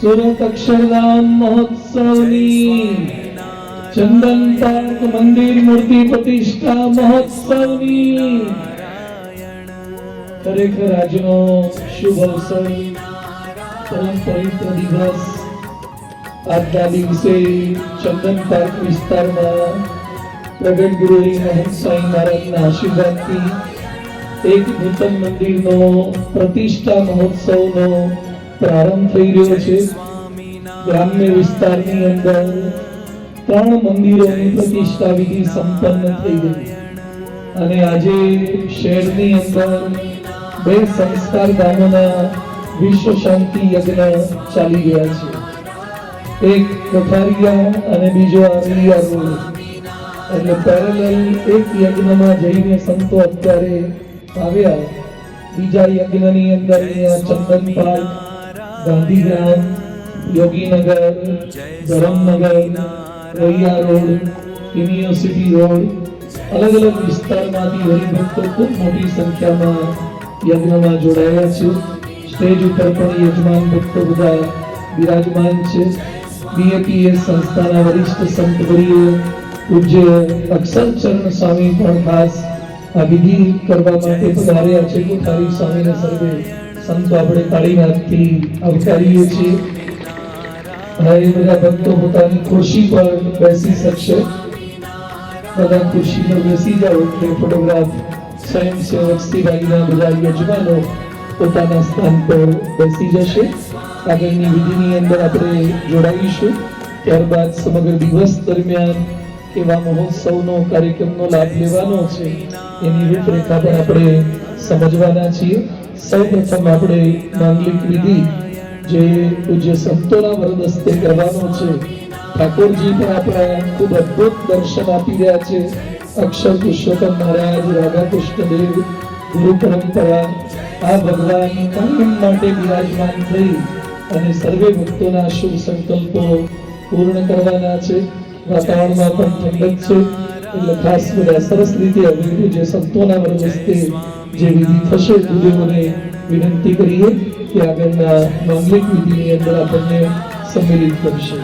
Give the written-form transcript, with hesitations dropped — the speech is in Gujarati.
સુરત અક્ષરધામ મહોત્સવની ચંદન પાર્ક મંદિર મૂર્તિ પ્રતિષ્ઠા મહોત્સવની ખરેખર આજનો શુભ અવસર, પરમ પવિત્ર દિવસ. આજના દિવસે ચંદન પાર્ક વિસ્તારમાં પ્રગટ ગુરુ મહંત સ્વામી મહારાજના આશીર્વાદથી એક નૂતન મંદિરનો પ્રતિષ્ઠા મહોત્સવનો પ્રારંભ થઈ રહ્યો છે. ગ્રામ્ય વિસ્તારની અંદર 3 મંદિરોની પ્રતિષ્ઠા વિધિ સંપન્ન થઈ ગઈ અને આજે શહેરની અંદર 2 સંસ્કાર ધામોના વિશ્વ શાંતિ યજ્ઞ ચાલી રહ્યા છે. એક કોઠારિયા અને બીજો આરલિયા રોડ. એટલે પેરેલલ એક યજ્ઞમાં જઈને સંતો અત્યારે આવ્યા. બીજા યજ્ઞની અંદર અહીંયા Chandan park, Gandhigram, Yoginagar, Dharamnagar, Rohiya road, university road, અલગ અલગ વિસ્તારમાંથી હરિભક્તો ખૂબ મોટી સંખ્યામાં યજ્ઞમાં જોડાયા છે. સ્ટેજ ઉપર પણ યજમાન ભક્તો બધા બિરાજમાન છે. બીએપીએસ સંસ્થાના વરિષ્ઠ સંતવરીય પૂજ્ય અક્ષરચરણ સ્વામી પણ ખાસ આ વિધિ કરવા માટે પધાર્યા છે. કોઠારી સ્વામીને સર્વે સંતો આપણે તાળીના હાથથી આવકારીએ છીએ. હવે બધા ભક્તો પોતાની ખુરશી પર બેસી શકશે. બધા ખુરશી પર બેસી જાઓ એટલે ફોટોગ્રાફ સ્વયંસેવક સિવાયના બધા યજમાનો પોતાના સ્થાન પર બેસી જશે. આગળની વિધિની અંદર આપણે જોડાઈશું. ત્યારબાદ સમગ્ર દિવસ દરમિયાન કેવા મહોત્સવનો કાર્યક્રમનો લાભ લેવાનો છે એની રૂપરેખા પણ આપણે સમજવાના છીએ. સૌપ્રથમ આપણે માંગલિક વિધિ જે પૂજ્ય સંતોના વરદ હસ્તે કરવાનો છે. ઠાકોરજી પણ આપણા ખૂબ અદ્ભુત દર્શન આપી રહ્યા છે. અક્ષર પુરુષોત્તમ મહારાજ, રાધા કૃષ્ણદેવ, ગુરુ પરંપરા, આ ભગવાન કાયમ માટે બિરાજમાન થઈ અને સર્વે ભક્તોના શુભ સંકલ્પો પૂર્ણ કરવાના છે. વાતાવરણમાં પણ ઠંડક છે એટલે ખાસ બધા સરસ રીતે હવે પૂજ્ય સંતોના વરદ હસ્તે જે વિધિ થશે ગુરુદેવોને વિનંતી કરીએ કે આગળના માંગલિક વિધિની અંદર આપણને સંમેલિત કરશે.